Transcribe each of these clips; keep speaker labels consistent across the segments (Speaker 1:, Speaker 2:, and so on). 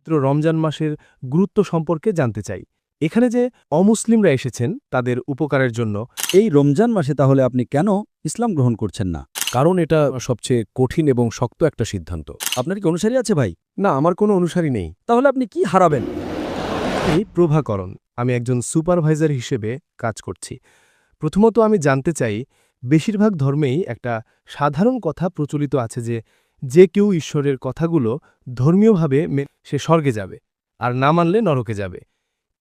Speaker 1: পবিত্র রমজান মাসের গুরুত্ব সম্পর্কে জানতে চাই। এখানে যে অমুসলিমরা এসেছেন তাদের উপকারের জন্য,
Speaker 2: এই রমজান মাসে তাহলে আপনি কেন ইসলাম গ্রহণ করছেন না?
Speaker 3: কারণ এটা সবচেয়ে কঠিন এবং শক্ত একটা সিদ্ধান্ত।
Speaker 2: আপনার কি অনুসারী আছে ভাই?
Speaker 1: না, আমার কোনো অনুসারী নেই।
Speaker 2: তাহলে আপনি কি হারাবেন?
Speaker 1: এই প্রভাকরণ, আমি একজন সুপারভাইজার হিসেবে কাজ করছি। প্রথমত আমি জানতে চাই, বেশিরভাগ ধর্মেই একটা সাধারণ কথা প্রচলিত আছে যে যে কেউ ঈশ্বরের কথাগুলো ধর্মীয়ভাবে সে স্বর্গে যাবে, আর না মানলে নরকে যাবে।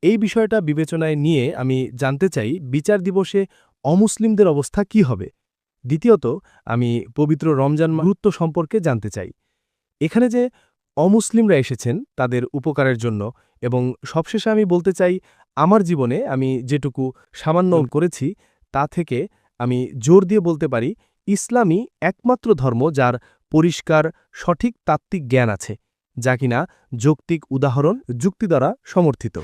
Speaker 1: এই বিষয়টা বিবেচনায় নিয়ে আমি জানতে চাই বিচার দিবসে অমুসলিমদের অবস্থা কি হবে। দ্বিতীয়ত, আমি পবিত্র রমজান গুরুত্ব সম্পর্কে জানতে চাই। এখানে যে অমুসলিমরা এসেছেন তাদের উপকারের জন্য, এবং সবশেষে আমি বলতে চাই, আমার জীবনে আমি যেটুকু সামান্য করেছি তা থেকে আমি জোর দিয়ে বলতে পারি, ইসলামই একমাত্র ধর্ম যার পরিষ্কার সঠিক তাত্ত্বিক জ্ঞান আছে, যা কিনা যৌক্তিক উদাহরণ যুক্তি দ্বারা সমর্থিত।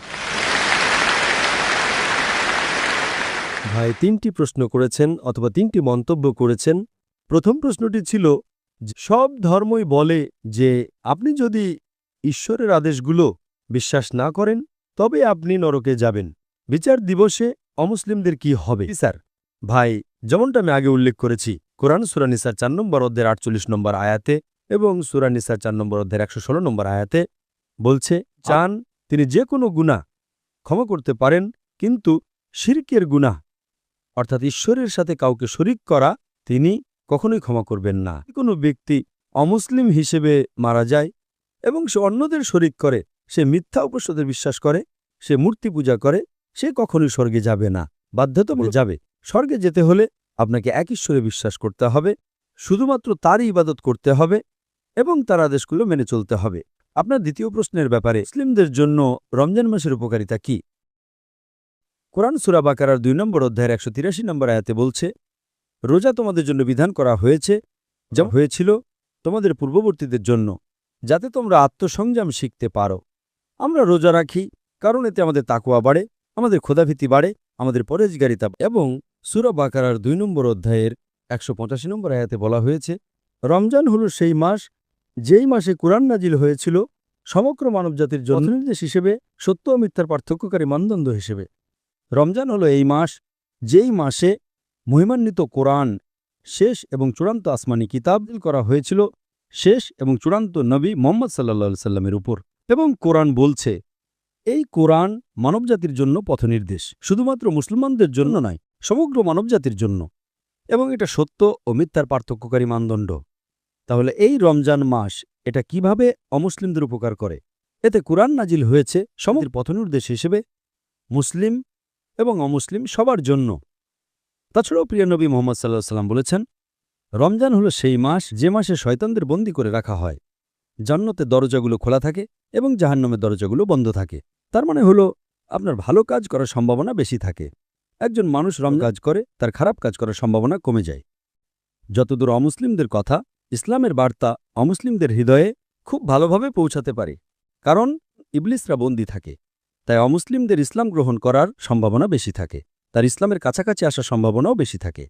Speaker 4: ভাই ৩টি প্রশ্ন করেছেন অথবা ৩টি মন্তব্য করেছেন। প্রথম প্রশ্নটি ছিল, সব ধর্মই বলে যে আপনি যদি ঈশ্বরের আদেশগুলো বিশ্বাস না করেন তবে আপনি নরকে যাবেন। বিচার দিবসে অমুসলিমদের কি হবে? স্যার ভাই, যেমনটা আমি আগে উল্লেখ করেছি, কোরআন সূরা নিসার ৪ নম্বর অধ্যায়ের ৪৮ নম্বর আয়াতে এবং সূরা নিসার ৪ নম্বর অধ্যায়ের ১১৬ নম্বর আয়াতে বলছে, চান তিনি যে কোনো গুনাহ ক্ষমা করতে পারেন, কিন্তু শিরকের গুনাহ অর্থাৎ ঈশ্বরের সাথে কাউকে শরিক করা তিনি কখনোই ক্ষমা করবেন না। কোনো ব্যক্তি অমুসলিম হিসেবে মারা যায় এবং সে অন্যদের শরিক করে, সে মিথ্যা উপাস্যদের বিশ্বাস করে, সে মূর্তি পূজা করে, সে কখনোই স্বর্গে যাবে না, বাধ্যতামূলক যাবে। স্বর্গে যেতে হলে আপনাকে এক ঈশ্বরে বিশ্বাস করতে হবে, শুধুমাত্র তারই ইবাদত করতে হবে এবং তার আদেশগুলো মেনে চলতে হবে। আপনার দ্বিতীয় প্রশ্নের ব্যাপারে মুসলিমদের জন্য রমজান মাসের উপকারিতা কি? কোরআন সূরা বাকারার ২ নম্বর অধ্যায়ের ১৮৩ নম্বর আয়াতে বলছে, রোজা তোমাদের জন্য বিধান করা হয়েছে, যা হয়েছিল তোমাদের পূর্ববর্তীদের জন্য, যাতে তোমরা আত্মসংযম শিখতে পারো। আমরা রোজা রাখি কারণ এতে আমাদের তাকওয়া বাড়ে, আমাদের খোদাভীতি বাড়ে, আমাদের পরহেজগারিতা। এবং সূরা বাকারার ২ নম্বর অধ্যায়ের ১৮৫ নম্বর আয়াতে বলা হয়েছে, রমজান হল সেই মাস যেই মাসে কুরআন নাজিল হয়েছিল সমগ্র মানবজাতির জন্য নির্দেশ হিসেবে, সত্য ও মিথ্যার পার্থক্যকারী মানদণ্ড হিসেবে। রমজান হল এই মাস যেই মাসে মহিমান্বিত কোরআন শেষ এবং চূড়ান্ত আসমানি কিতাব করা হয়েছিল শেষ এবং চূড়ান্ত নবী মুহাম্মদ সাল্লাল্লাহু সাল্লামের উপর। এবং কোরআন বলছে, এই কোরআন মানবজাতির জন্য পথনির্দেশ, শুধুমাত্র মুসলমানদের জন্য নয়, সমগ্র মানবজাতির জন্য, এবং এটা সত্য ও মিথ্যার পার্থক্যকারী মানদণ্ড। তাহলে এই রমজান মাস এটা কিভাবে অমুসলিমদের উপকার করে? এতে কোরআন নাজিল হয়েছে সমগ্র পথনির্দেশ হিসেবে মুসলিম এবং অমুসলিম সবার জন্য। তাছাড়াও প্রিয় নবী মুহাম্মদ সাল্লাল্লাহু আলাইহি ওয়াসাল্লাম বলেছেন, রমজান হলো সেই মাস যে মাসে শয়তানদের বন্দী করে রাখা হয়, জান্নাতের দরজাগুলো খোলা থাকে এবং জাহান্নামের দরজাগুলো বন্ধ থাকে। তার মানে হলো আপনার ভালো কাজ করার সম্ভাবনা বেশি থাকে। একজন মানুষ কাজ করে, তার খারাপ কাজ করার সম্ভাবনা কমে যায়। যতদূর অমুসলিমদের কথা, ইসলামের বার্তা অমুসলিমদের হৃদয়ে খুব ভালোভাবে পৌঁছাতে পারে, কারণ ইবলিসরা বন্দী থাকে। তাই অমুসলিমদের ইসলাম গ্রহণ করার সম্ভাবনা বেশি থাকে, তার ইসলামের কাছাকাছি আসার সম্ভাবনাও বেশি থাকে।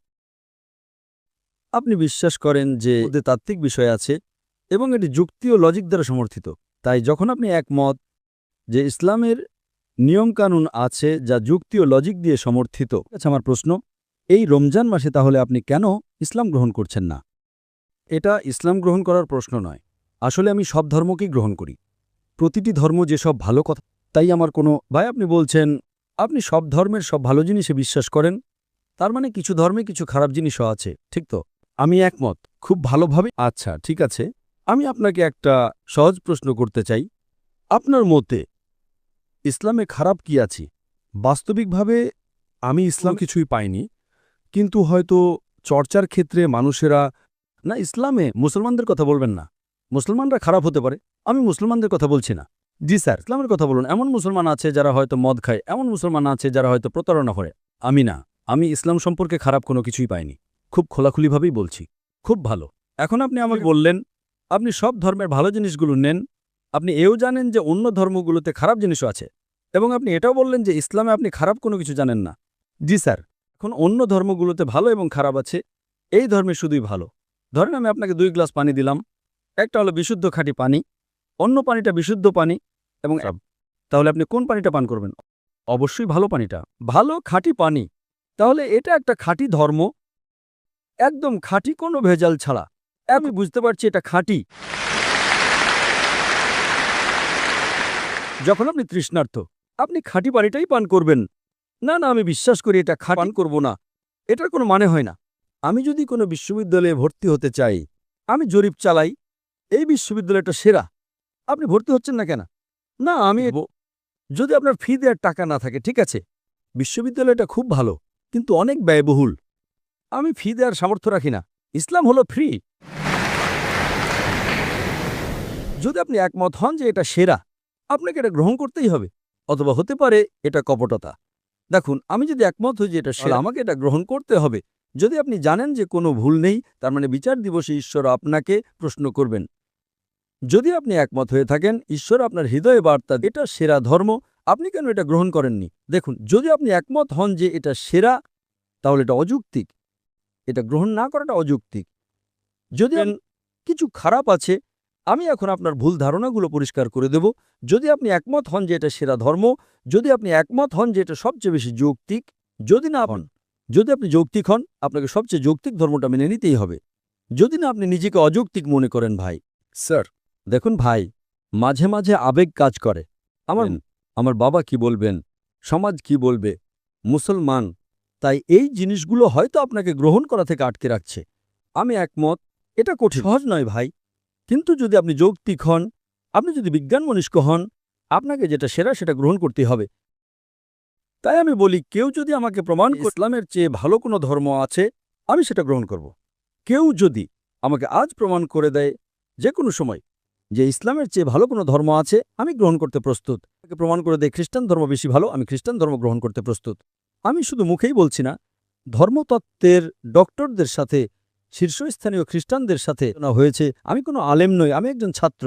Speaker 4: আপনি বিশ্বাস করেন যে ওদের তাত্ত্বিক বিষয় আছে এবং এটি যুক্তি ও লজিক দ্বারা সমর্থিত। তাই যখন আপনি একমত যে ইসলামের নিয়মকানুন আছে যা যুক্তি ও লজিক দিয়ে সমর্থিত। আচ্ছা, আমার প্রশ্ন, এই রমজান মাসে তাহলে আপনি কেন ইসলাম গ্রহণ করছেন না? এটা ইসলাম গ্রহণ করার প্রশ্ন নয়। আসলে আমি সব ধর্মকেই গ্রহণ করি, প্রতিটি ধর্ম যেসব ভালো কথা, তাই আমার কোনো ভাই আপনি বলছেন আপনি সব ধর্মের সব ভালো জিনিসে বিশ্বাস করেন, তার মানে কিছু ধর্মে কিছু খারাপ জিনিসও আছে, ঠিক তো? আমি একমত, খুব ভালোভাবে। আচ্ছা, ঠিক আছে, আমি আপনাকে একটা সহজ প্রশ্ন করতে চাই। আপনার মতে ইসলামে খারাপ কি আছে?
Speaker 3: বাস্তবিকভাবে আমি ইসলাম কিছুই পাইনি, কিন্তু হয়তো চর্চার ক্ষেত্রে মানুষেরা
Speaker 2: না, ইসলামে মুসলমানদের কথা বলবেন না। মুসলমানরা খারাপ হতে পারে, আমি মুসলমানদের কথা বলছি না। জি স্যার, ইসলামের কথা বলুন। এমন মুসলমান আছে যারা হয়তো মদ খায়, এমন মুসলমান আছে যারা হয়তো প্রতারণা করে। আমি না, আমি ইসলাম সম্পর্কে খারাপ কোনো কিছুই পাইনি, খুব খোলাখুলিভাবেই বলছি। খুব ভালো। এখন আপনি আমাকে বললেন আপনি সব ধর্মের ভালো জিনিসগুলো নেন, আপনি এও জানেন যে অন্য ধর্মগুলোতে খারাপ জিনিসও আছে, এবং আপনি এটাও বললেন যে ইসলামে আপনি খারাপ কোনো কিছু জানেন না। জি স্যার, এখন অন্য ধর্মগুলোতে ভালো এবং খারাপ আছে, এই ধর্মে শুধুই ভালো। ধরেন আমি আপনাকে 2 গ্লাস পানি দিলাম, একটা হলো বিশুদ্ধ খাঁটি পানি, অন্য পানিটা বিশুদ্ধ পানি, এবং তাহলে আপনি কোন পানিটা পান করবেন? অবশ্যই ভালো পানিটা, ভালো খাঁটি পানি। তাহলে এটা একটা খাঁটি ধর্ম, একদম খাঁটি, কোনো ভেজাল ছাড়া। আমি বুঝতে পারছি এটা খাঁটি। যখন আপনি তৃষ্ণার্ত, আপনি খাঁটি পানিটাই পান করবেন। না না, আমি বিশ্বাস করি এটা পান করব না, এটার কোনো মানে হয় না। আমি যদি কোনো বিশ্ববিদ্যালয়ে ভর্তি হতে চাই, আমি জরিপ চালাই, এই বিশ্ববিদ্যালয়টা সেরা, আপনি ভর্তি হচ্ছেন না কেন? না, আমি যদি আপনার ফি দেওয়ার টাকা না থাকে, ঠিক আছে, বিশ্ববিদ্যালয়টা খুব ভালো, কিন্তু অনেক ব্যয়বহুল, আমি ফি দেওয়ার সামর্থ্য রাখি না। ইসলাম হলো ফ্রি। যদি আপনি একমত হন যে এটা সেরা, আপনাকে এটা গ্রহণ করতেই হবে। অথবা হতে পারে এটা কপটতা। দেখুন, আমি যদি একমত হই যে এটা সেরা, আমাকে এটা গ্রহণ করতে হবে। যদি আপনি জানেন যে কোনো ভুল নেই, তার মানে বিচার দিবসে ঈশ্বর আপনাকে প্রশ্ন করবেন। যদি আপনি একমত হয়ে থাকেন, ঈশ্বর আপনার হৃদয়ে বার্তা, এটা সেরা ধর্ম, আপনি কেন এটা গ্রহণ করেননি? দেখুন, যদি আপনি একমত হন যে এটা সেরা, তাহলে এটা অযৌক্তিক, এটা গ্রহণ না করাটা অযৌক্তিক। যদি কিছু খারাপ আছে, আমি এখন আপনার ভুল ধারণাগুলো পরিষ্কার করে দেব। যদি আপনি একমত হন যে এটা সেরা ধর্ম, যদি আপনি একমত হন যে এটা সবচেয়ে বেশি যৌক্তিক, যদি না হন, যদি আপনি যৌক্তিক হন, আপনাকে সবচেয়ে যৌক্তিক ধর্মটা মেনে নিতেই হবে। যদি না আপনি নিজেকে অযৌক্তিক মনে করেন ভাই।
Speaker 3: স্যার,
Speaker 2: দেখুন ভাই, মাঝে মাঝে আবেগ কাজ করে। আমার বাবা কি বলবেন, সমাজ কি বলবে, মুসলমান, তাই এই জিনিসগুলো হয়তো আপনাকে গ্রহণ করা থেকে আটকে রাখছে। আমি একমত, এটা কঠিন, সহজ নয় ভাই। কিন্তু যদি আপনি যৌক্তিক হন, আপনি যদি বিজ্ঞান মনস্ক হন, আপনাকে যেটা সেরা সেটা গ্রহণ করতে হবে। তাই আমি বলি, কেউ যদি আমাকে প্রমাণ করে ইসলামের চেয়ে ভালো কোনো ধর্ম আছে, আমি সেটা গ্রহণ করব। কেউ যদি আমাকে আজ প্রমাণ করে দেয়, যে কোনো সময়, যে ইসলামের চেয়ে ভালো কোনো ধর্ম আছে, আমি গ্রহণ করতে প্রস্তুত। প্রমাণ করে দেয় খ্রিস্টান ধর্ম বেশি ভালো, আমি খ্রিস্টান ধর্ম গ্রহণ করতে প্রস্তুত। আমি শুধু মুখেই বলছি না, ধর্মতত্ত্বের ডক্টরদের সাথে, শীর্ষস্থানীয় খ্রিস্টানদের সাথে হয়েছে। আমি কোনো আলেম নই, আমি একজন ছাত্র।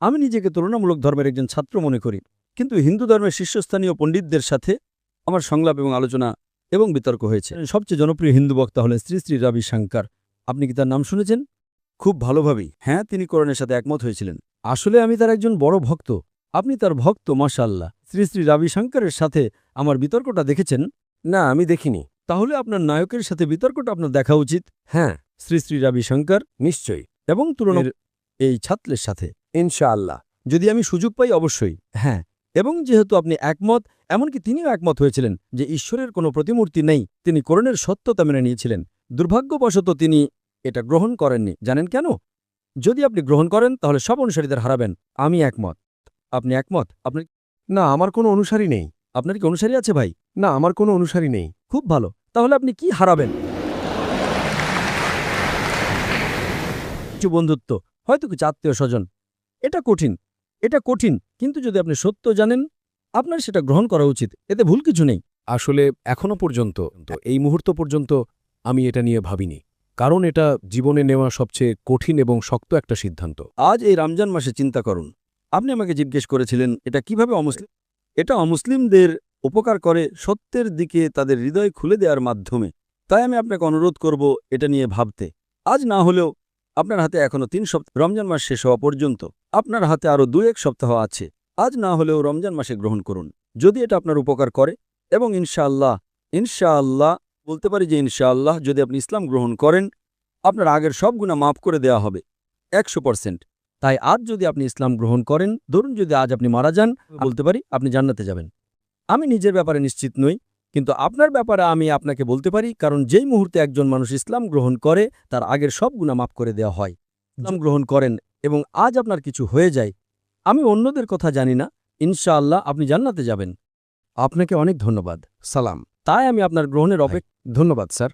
Speaker 2: আমি নিজেকে তুলনামূলক ধর্মের একজন ছাত্র মনে করি, কিন্তু হিন্দু ধর্মের শীর্ষস্থানীয় পণ্ডিতদের সাথে আমার সংলাপ এবং আলোচনা এবং বিতর্ক হয়েছে। সবচেয়ে জনপ্রিয় হিন্দু বক্তা হলেন শ্রী শ্রী রবি শঙ্কর। আপনি কি তার নাম শুনেছেন? খুব ভালোভাবেই। হ্যাঁ, তিনি কোরআনের সাথে একমত হয়েছিলেন। আসলে আমি তার একজন বড় ভক্ত। আপনি তার ভক্ত, মাশাআল্লাহ। শ্রী শ্রী রবি শঙ্করের সাথে আমার বিতর্কটা দেখেছেন?
Speaker 3: না, আমি দেখিনি।
Speaker 2: তাহলে আপনার নায়কের সাথে বিতর্কটা আপনার দেখা উচিত।
Speaker 3: হ্যাঁ,
Speaker 2: শ্রী শ্রী রবি শঙ্কর
Speaker 3: নিশ্চয়ই।
Speaker 2: এবং তুলনার এই ছাত্রের সাথে
Speaker 3: ইনশাআল্লাহ।
Speaker 2: যদি আমি সুযোগ পাই, অবশ্যই। হ্যাঁ, এবং যেহেতু আপনি একমত, এমনকি তিনিও একমত হয়েছিলেন যে ঈশ্বরের কোনো প্রতিমূর্তি নেই, তিনি কোরআনের সত্যতা মেনে নিয়েছিলেন। দুর্ভাগ্যবশত তিনি এটা গ্রহণ করেননি। জানেন কেন? যদি আপনি গ্রহণ করেন, তাহলে সব অনুসারীদের হারাবেন। আমি একমত। আপনি একমত?
Speaker 1: না, আমার কোনো অনুসারী নেই।
Speaker 2: আপনার কি অনুসারী আছে ভাই?
Speaker 1: না, আমার কোনো অনুসারী নেই।
Speaker 2: খুব ভালো। তাহলে আপনি কি হারাবেন? কিছু বন্ধুত্ব, হয়তো কিছু আত্মীয় স্বজন। এটা কঠিন, এটা কঠিন, কিন্তু যদি আপনি সত্য জানেন, আপনার সেটা গ্রহণ করা উচিত। এতে ভুল কিছু নেই।
Speaker 3: আসলে এখনো পর্যন্ত, এই মুহূর্ত পর্যন্ত আমি এটা নিয়ে ভাবিনি, কারণ এটা জীবনে নেওয়া সবচেয়ে কঠিন এবং শক্ত একটা সিদ্ধান্ত।
Speaker 2: আজ এই রমজান মাসে চিন্তা করুন। আপনি আমাকে জিজ্ঞেস করেছিলেন এটা কিভাবে অমুসলিম। এটা অমুসলিমদের উপকার করে সত্যের দিকে তাদের হৃদয় খুলে দেওয়ার মাধ্যমে। তাই আমি আপনাকে অনুরোধ করব এটা নিয়ে ভাবতে। আজ না হলেও আপনার হাতে এখনো 3 সপ্তাহ, রমজান মাস শেষ হওয়া পর্যন্ত আপনার হাতে আরও 2-1 সপ্তাহ আছে। আজ না হলেও রমজান মাসে গ্রহণ করুন, যদি এটা আপনার উপকার করে। এবং ইনশাআল্লাহ, ইনশাআল্লাহ বলতে পারি যে ইনশাআল্লাহ, যদি আপনি ইসলাম গ্রহণ করেন, আপনার আগের সব গুনাহ মাফ করে দেওয়া হবে 100%। তাই আজ যদি আপনি ইসলাম গ্রহণ করেন, ধরুন যদি আজ আপনি মারা যান, বলতে পারি আপনি জান্নাতে যাবেন। আমি নিজের ব্যাপারে নিশ্চিত নই, কিন্তু আপনার ব্যাপারে আমি আপনাকে বলতে পারি, কারণ যেই মুহূর্তে একজন মানুষ ইসলাম গ্রহণ করে, তার আগের সব গুনাহ মাফ করে দেওয়া হয়। ইসলাম গ্রহণ করেন এবং আজ আপনার কিছু হয়ে যায়, আমি অন্যদের কথা জানি না, ইনশাআল্লাহ আপনি জান্নাতে যাবেন। আপনাকে অনেক ধন্যবাদ।
Speaker 1: সালাম।
Speaker 2: তাই আমি আপনার গ্রহণের অপেক্ষা।
Speaker 1: ধন্যবাদ স্যার।